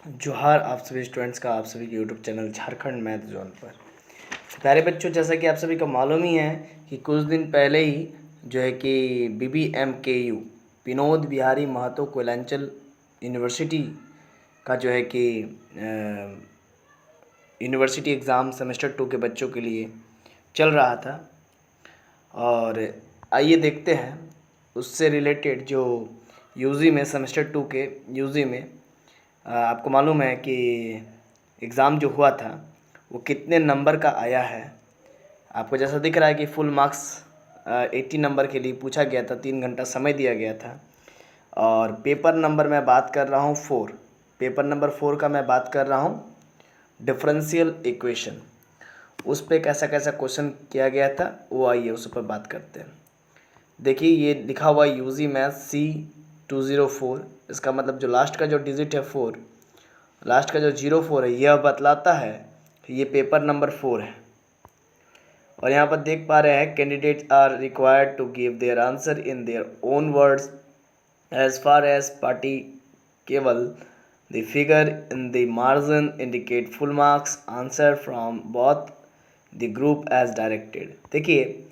जोहार आप सभी स्टूडेंट्स का आप सभी के YouTube channel Jharkhand math zone पर। प्यारे बच्चों, जैसा कि आप सभी को मालूम ही है कि कुछ दिन पहले ही जो है कि BBMKU विनोद बिहारी महतो कोयलांचल यूनिवर्सिटी का जो है कि यूनिवर्सिटी एग्ज़ाम सेमेस्टर 2 के बच्चों के लिए चल रहा था। और आइए देखते हैं उससे रिलेटेड जो यूजी में सेमेस्टर 2 के यूजी में आपको मालूम है कि एग्ज़ाम जो हुआ था वो कितने नंबर का आया है। आपको जैसा दिख रहा है कि फुल मार्क्स 80 नंबर के लिए पूछा गया था, 3 घंटा समय दिया गया था। और पेपर नंबर मैं बात कर रहा हूँ 4, पेपर नंबर 4 का मैं बात कर रहा हूँ डिफरेंशियल इक्वेशन। उस पर कैसा कैसा क्वेश्चन किया गया था वो आइए उस पर बात करते हैं। देखिए ये लिखा हुआ यूजी मैथ C204, इसका मतलब जो लास्ट का जो डिजिट है 4, लास्ट का जो 04 है, यह बतलाता है कि ये पेपर नंबर 4 है। और यहाँ पर देख पा रहे हैं candidates are required to give their answer in their own words as far as party केवल the figure in the margin indicate full marks answer from both the group as directed. देखिए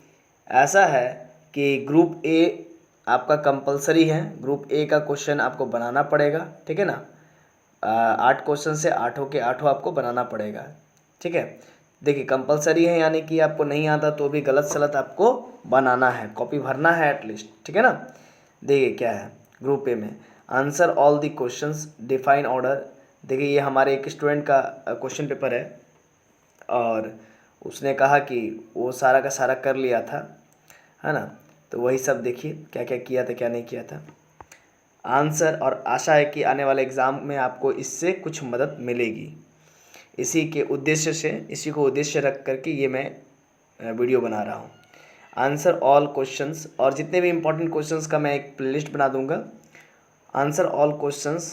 ऐसा है कि ग्रुप ए आपका compulsory है, group A का question आपको बनाना पड़ेगा, ठीक है ना। 8 क्वेश्चन से आठों के आठों आपको बनाना पड़ेगा, ठीक है। देखिए कंपलसरी है यानी कि आपको नहीं आता तो भी गलत सलत आपको बनाना है, कॉपी भरना है एटलीस्ट, ठीक है ना। देखिए क्या है ग्रुप ए में, answer all the questions define order. देखिए ये हमारे एक स्टूडेंट का क्वेश्चन पेपर है और उसने कहा कि वो सारा का सारा कर लिया था, है ना। तो वही सब देखिए क्या क्या किया था क्या नहीं किया था आंसर। और आशा है कि आने वाले एग्ज़ाम में आपको इससे कुछ मदद मिलेगी। इसी के उद्देश्य से, इसी को उद्देश्य रख करके ये मैं वीडियो बना रहा हूँ। आंसर ऑल क्वेश्चंस, और जितने भी इंपॉर्टेंट क्वेश्चंस का मैं एक प्लेलिस्ट बना दूंगा। आंसर ऑल क्वेश्चंस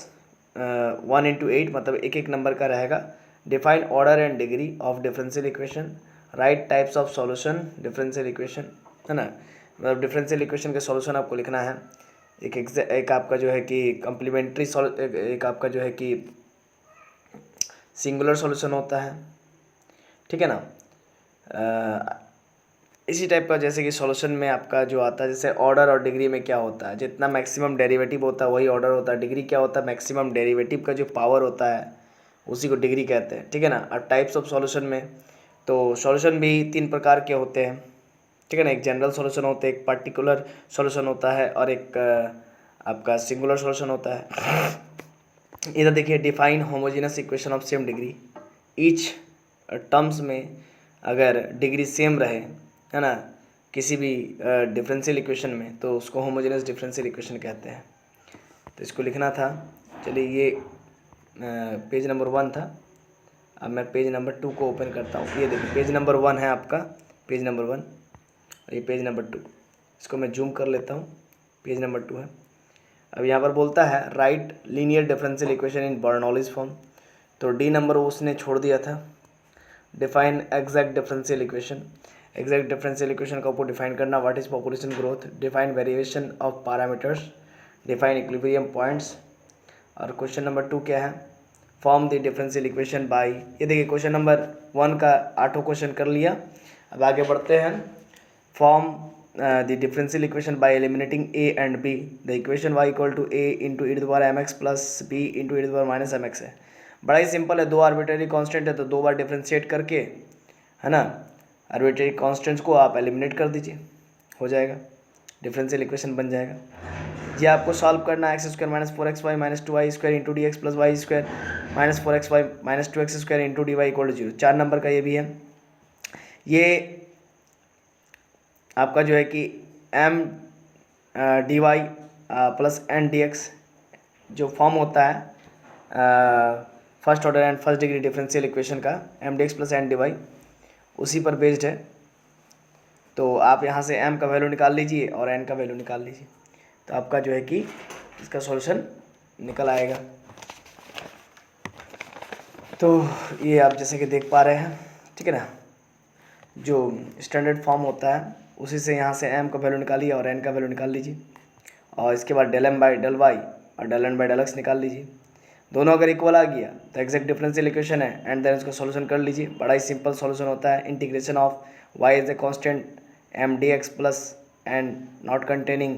1 into 8, मतलब एक एक नंबर का रहेगा। Define order and degree of differential equation, right types of solution differential equation, है ना। मतलब डिफरेंशियल इक्वेशन के सॉल्यूशन आपको लिखना है। एक आपका जो है कि कम्प्लीमेंट्री एक आपका जो है कि सिंगुलर सॉल्यूशन होता है, ठीक है ना। इसी टाइप का जैसे कि सॉल्यूशन में आपका जो आता है, जैसे ऑर्डर और डिग्री में क्या होता है, जितना मैक्सिमम डेरिवेटिव होता है वही ऑर्डर होता है। डिग्री क्या होता है, मैक्सिमम डेरिवेटिव का जो पावर होता है उसी को डिग्री कहते हैं, ठीक है ना। और टाइप्स ऑफ सॉल्यूशन में तो सॉल्यूशन भी 3 प्रकार के होते हैं, ठीक है ना। एक जनरल सॉल्यूशन होता है, एक पर्टिकुलर सॉल्यूशन होता है और एक आपका सिंगुलर सॉल्यूशन होता है। इधर देखिए define homogeneous equation of same degree. Each terms में अगर डिग्री सेम रहे, है ना, किसी भी डिफरेंशियल इक्वेशन में, तो उसको होमोजेनस डिफरेंशियल इक्वेशन कहते हैं। तो इसको लिखना था। चलिए ये पेज नंबर 1 था। अब मैं पेज नंबर 2 को ओपन करता हूँ। ये देखिए पेज नंबर 1 है आपका, पेज नंबर 1, और ये पेज नंबर 2। इसको मैं जूम कर लेता हूँ, पेज नंबर 2 है। अब यहाँ पर बोलता है right linear differential equation in Bernoulli's form, तो डी नंबर उसने छोड़ दिया था। Define exact differential equation, exact differential equation का ऊपर डिफाइन करना। What is population growth, define variation of parameters, define equilibrium points. और क्वेश्चन नंबर 2 क्या है, form the differential equation by. ये देखिए क्वेश्चन नंबर 1 का 8 क्वेश्चन कर लिया। अब आगे बढ़ते हैं। Form the differential equation by eliminating a and b, the equation y equal to a into e to the power mx plus b into e to the power minus mx है। बड़ा ही simple है, 2 arbitrary constant है तो 2 बार differentiate करके, है ना, arbitrary constants को आप एलिमिनेट कर दीजिए, हो जाएगा, डिफरेंशियल इक्वेशन बन जाएगा। ये आपको सॉल्व करना है। x² minus 4xy minus 2y² into D x plus y square minus 4xy minus 2x² into D Y equal to 0। 4 number का ये भी है। ये आपका जो है कि m d Y plus n d x जो फॉर्म होता है first order and first degree differential equation का, m d x plus n d y, उसी पर बेस्ड है। तो आप यहाँ से m का वैल्यू निकाल लीजिए और n का वैल्यू निकाल लीजिए, तो आपका जो है कि इसका सॉल्यूशन निकल आएगा। तो ये आप जैसे कि देख पा रहे हैं, ठीक है ना, जो स्टैंडर्ड फॉर्म होता है उसी से यहाँ से m का वैल्यू निकालिए और n का वैल्यू निकाल लीजिए, और इसके बाद del m by del y और del n by del x निकाल लीजिए। दोनों अगर इक्वल आ गया तो एग्जैक्ट डिफरेंशियल इक्वेशन है, एंड देन उसका सॉल्यूशन कर लीजिए। बड़ा ही सिंपल सॉल्यूशन होता है। Integration of Y is a constant M D x plus and not containing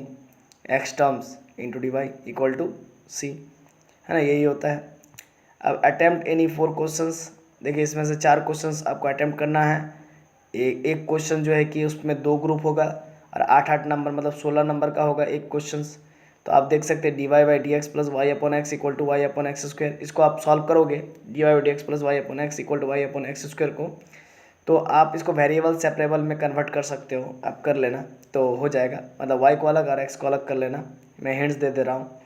X terms into D Y equal to C, है ना, यही होता है। अब अटेम्प्ट एनी 4 क्वेश्चंस, देखिए इसमें से 4 क्वेश्चंस आपको अटेम्प्ट करना है। एक क्वेश्चन जो है कि उसमें 2 ग्रुप होगा और 8-8 नंबर मतलब 16 नंबर का होगा एक क्वेश्चंस। तो आप देख सकते हैं d Y by d x plus y upon x equal to Y upon x square. इसको आप सॉल्व करोगे d Y by d x plus y upon x equal to Y upon x square को, तो आप इसको variable separable में convert कर सकते हो, आप कर लेना तो हो जाएगा। मतलब वाई को अलग और एक्स को अलग कर लेना, मैं हिंट्स दे रहा हूँ,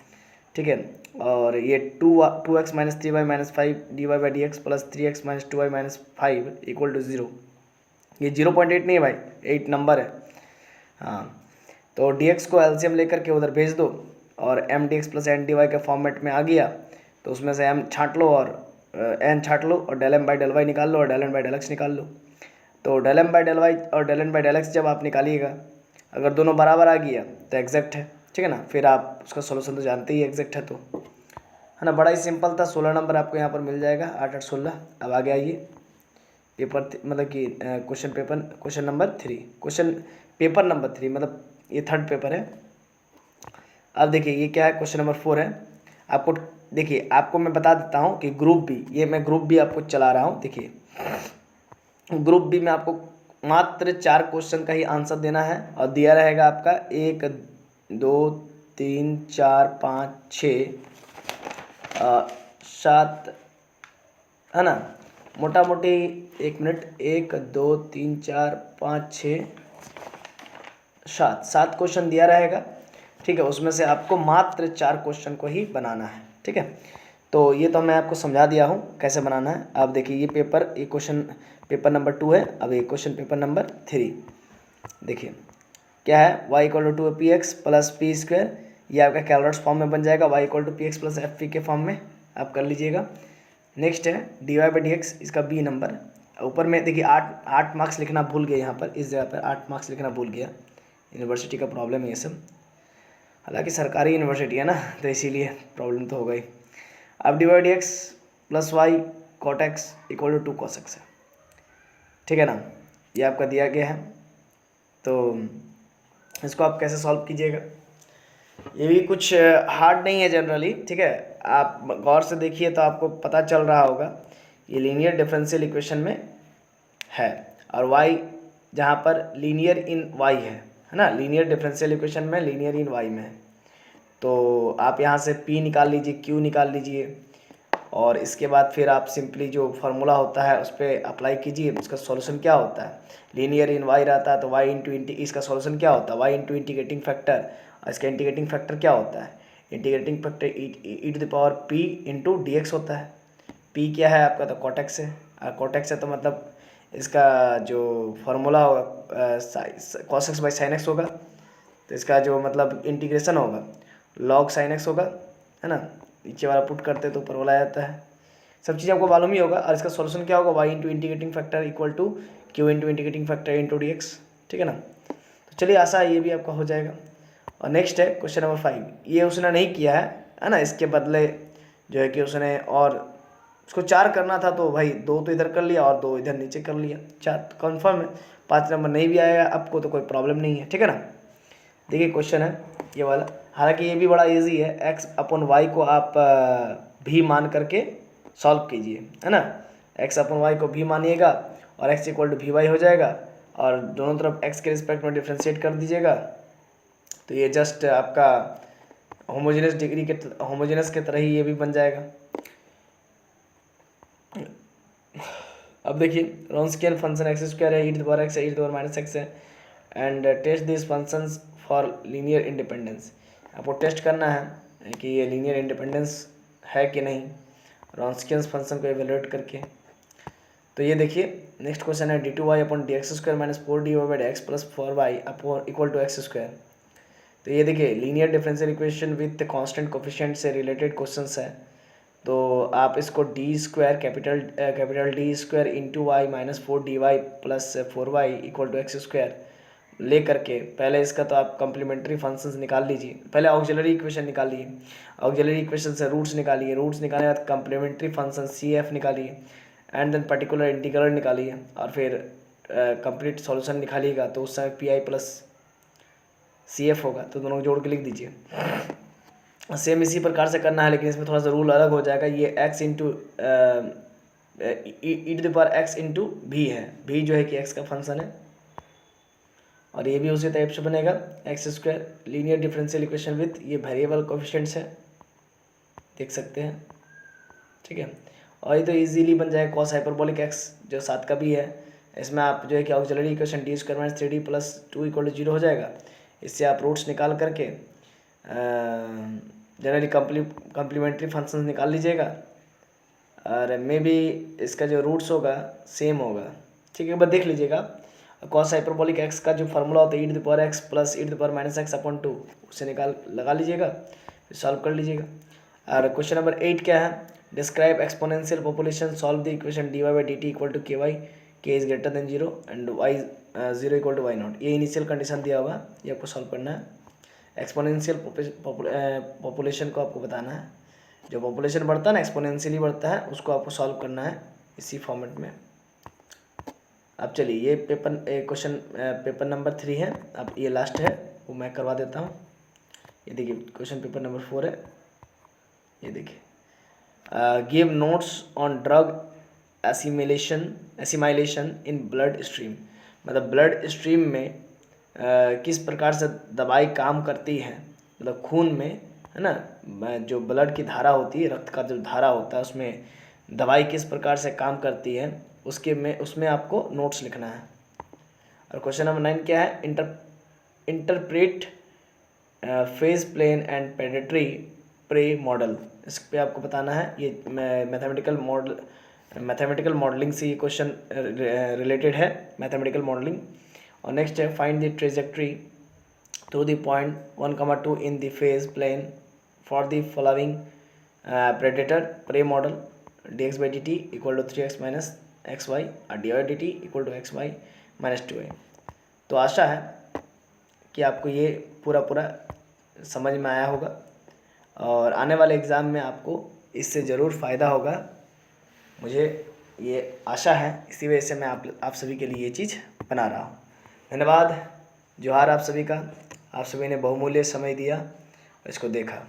ठीक है। और ये 2x minus 3y minus 5 d Y by d x plus 3x minus 2y minus 5 equal to 0। ये 0.8 नहीं है भाई, 8 नंबर है। हाँ, तो dx को एलसीएम लेकर के उधर भेज दो और m D x plus n d y के फॉर्मेट में आ गया तो उसमें से m छाँट लो और n छाँट लो और del M by del Y निकाल लो और del N by del X निकाल लो। तो del M by del Y और del N by del X जब आप निकालिएगा, अगर दोनों बराबर आ गया तो एग्जैक्ट है, ठीक है ना। फिर आप उसका सोल्यूशन तो जानते ही एग्जैक्ट है, तो है ना, बड़ा ही सिंपल था। 16 नंबर आपको यहाँ पर मिल जाएगा, 8 8 16। अब आगे आइए पेपर मतलब कि question number 3, question paper number 3 मतलब ये थर्ड पेपर है। अब देखिए ये क्या है, क्वेश्चन नंबर 4 है। आपको देखिए, आपको मैं बता देता हूँ कि ग्रुप बी, ये मैं ग्रुप बी आपको चला रहा हूँ। देखिए ग्रुप बी में आपको मात्र 4 क्वेश्चन का ही आंसर देना है और दिया रहेगा आपका 1 2 3 4 5 6 7, है ना, मोटा मोटी 1 मिनट, 1 2 3 4 5 6 7 क्वेश्चन दिया रहेगा, ठीक है। उसमें से आपको मात्र 4 क्वेश्चन को ही बनाना है, ठीक है। तो ये तो मैं आपको समझा दिया हूँ कैसे बनाना है। अब देखिए ये क्वेश्चन पेपर नंबर 2 है। अब ये क्वेश्चन पेपर नंबर 3 देखिए क्या है, y equal to p x plus p square, ये आपका कैलकुलस फॉर्म में बन जाएगा। y equal to p x plus f p के फॉर्म में आप कर लीजिएगा। नेक्स्ट है d Y by d x, इसका बी नंबर। ऊपर में देखिए 8 मार्क्स लिखना भूल गया, यहाँ पर इस जगह पर 8 मार्क्स लिखना भूल गया। यूनिवर्सिटी का प्रॉब्लम है ये सब, हालांकि सरकारी यूनिवर्सिटी है ना तो इसीलिए प्रॉब्लम तो हो गई। अब D Y D x plus Y cot X equal to 2 cos X है, ठीक है ना, ये आपका दिया गया है। तो इसको आप कैसे सॉल्व कीजिएगा, ये भी कुछ हार्ड नहीं है जनरली, ठीक है। आप गौर से देखिए तो आपको पता चल रहा होगा ये लीनियर डिफरेंशियल इक्वेशन में है और y जहाँ पर लीनियर इन y है ना, लीनियर डिफरेंशियल इक्वेशन में लीनियर इन y में है। तो आप यहाँ से p निकाल लीजिए, q निकाल लीजिए और इसके बाद फिर आप सिंपली जो फार्मूला होता है उस पर अप्लाई कीजिए। उसका सॉल्यूशन क्या होता है, लीनियर इन y रहता है तो y इंटू इसका सॉल्यूशन क्या होता है, y इंटू इंटीग्रेटिंग फैक्टर, और इसका इंटीग्रेटिंग फैक्टर क्या होता है, integrating factor E to the power p into D X होता है। p क्या है आपका, तो कॉटेक्स है, और कॉटेक्स है तो मतलब इसका जो फार्मूला होगा cos x by sine x होगा, तो इसका जो मतलब इंटीग्रेशन होगा लॉग साइन एक्स होगा, है ना। नीचे वाला पुट करते तो ऊपर वाला आ जाता है, सब चीज़ आपको मालूम ही होगा। और इसका सॉल्यूशन क्या होगा, y into integrating factor equal to q into integrating factor into D X, ठीक है ना। तो चलिए आशा है ये भी आपका हो जाएगा। और नेक्स्ट है क्वेश्चन नंबर 5, ये उसने नहीं किया है ना, इसके बदले जो है कि उसने और उसको 4 करना था तो भाई 2 तो इधर कर लिया और 2 इधर नीचे कर लिया, 4 तो कन्फर्म है। 5 नंबर नहीं भी आएगा आपको तो कोई प्रॉब्लम नहीं है, ठीक है ना। देखिए क्वेश्चन है ये वाला, हालांकि ये भी बड़ा इजी है। x अपॉन वाई को आप भी मान करके सॉल्व कीजिए, है ना। x अपॉन वाई को भी मानिएगा और x equal to V Y हो जाएगा और दोनों तरफ x के रिस्पेक्ट में डिफ्रेंशिएट कर दीजिएगा। तो ये जस्ट आपका होमोजेनस के तरह ही ये भी बन जाएगा। अब देखिए रॉन्स्कियन फंक्शन एक्स स्क्वायर है, E to the power X है, E to the power minus X है, and test this functions for linear independence. आपको टेस्ट करना है कि ये लीनियर इंडिपेंडेंस है कि नहीं, रॉन्स्कियन फंक्शन को एवेलुएट करके। तो ये देखिए नेक्स्ट क्वेश्चन है D two Y upon D X square minus 4 D Y by X plus 4 Y upon equal to X square. तो ये देखिए linear differential equation with constant coefficient से रिलेटेड क्वेश्चंस है। तो आप इसको D square capital D square into Y minus 4 D Y plus 4 Y equal to X square ले करके पहले इसका तो आप कम्प्लीमेंट्री फंक्शंस निकाल लीजिए, पहले ऑक्सिलरी इक्वेशन निकालिए, ऑक्सिलरी इक्वेशन से रूट्स निकालिए, रूट्स निकालने के बाद कम्प्लीमेंट्री फंक्शन CF निकालिए, एंड देन पर्टिकुलर इंटीग्रल निकालिए, और फिर कंप्लीट सॉल्यूशन निकालिएगा तो उस समय PI प्लस CF होगा, तो दोनों को जोड़ के लिख दीजिए। सेम इसी प्रकार से करना है, लेकिन इसमें थोड़ा सा रूल अलग हो जाएगा। ये x इंटू e⁻x इंटू भी है, भी जो है कि x का फंक्शन है, और ये भी उसी टाइप से बनेगा x² linear differential equation with ये वेरिएबल कोफिशिएंट्स है, देख सकते हैं, ठीक है। और ये तो इजीली बन जाएगा cos हाइपरबोलिक x जो 7 का भी है। इसमें आप जो है कि ऑक्सिलरी इक्वेशन d² - 3d + 2 = 0 हो जाएगा। इससे आप रूट्स निकाल करके जनरली कम्प्लीमेंट्री फंक्शन निकाल लीजिएगा, और मे बी इसका जो रूट्स होगा सेम होगा, ठीक है। एक बार देख लीजिएगा। cos हाइपरबोलिक x का जो फार्मूला होता है e⁻x + e⁻−x/2, उसे लगा लीजिएगा, फिर सॉल्व कर लीजिएगा। और क्वेश्चन नंबर 8 क्या है, describe exponential population, solve the equation dy/dt = ky, k > 0 and y 0 = y0। ये इनिशियल कंडीशन दिया होगा, ये आपको सॉल्व करना है। एक्सपोनेंशियल पॉपुलेशन को आपको बताना है, जो पॉपुलेशन बढ़ता है ना एक्सपोनेंशियली बढ़ता है, उसको आपको सॉल्व करना है इसी फॉर्मेट में। अब चलिए ये क्वेश्चन पेपर नंबर 3 है, अब ये लास्ट है, वो मैं करवा देता हूँ। ये देखिए क्वेश्चन पेपर नंबर 4 है, ये देखिए, give notes on drug assimilation in blood stream, मतलब ब्लड स्ट्रीम में किस प्रकार से दवाई काम करती है, मतलब खून में, है ना, जो ब्लड की धारा होती है, रक्त का जो धारा होता है, उसमें दवाई किस प्रकार से काम करती है, उसमें आपको नोट्स लिखना है। और क्वेश्चन नंबर 9 क्या है, interpret phase plane and predatory prey model, इस पे आपको बताना है। ये मैथमेटिकल मॉडलिंग से ये क्वेश्चन रिलेटेड है, मैथमेटिकल मॉडलिंग। और नेक्स्ट है find the trajectory through the point 1, 2 in the phase plane for the following predator prey model, dx/dt = 3x - xy और dy/dt = xy - 2y। तो आशा है कि आपको ये पूरा समझ में आया होगा, और आने वाले एग्ज़ाम में आपको इससे ज़रूर फ़ायदा होगा, मुझे ये आशा है। इसी वजह से मैं आप सभी के लिए ये चीज़ बना रहा हूँ। धन्यवाद, जोहार आप सभी का, आप सभी ने बहुमूल्य समय दिया और इसको देखा।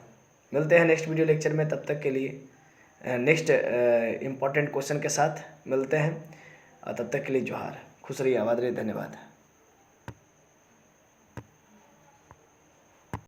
मिलते हैं नेक्स्ट वीडियो लेक्चर में, तब तक के लिए नेक्स्ट इम्पॉर्टेंट क्वेश्चन के साथ मिलते हैं, और तब तक के लिए जोहार, खुश रहिए, आबाद रहिए, धन्यवाद।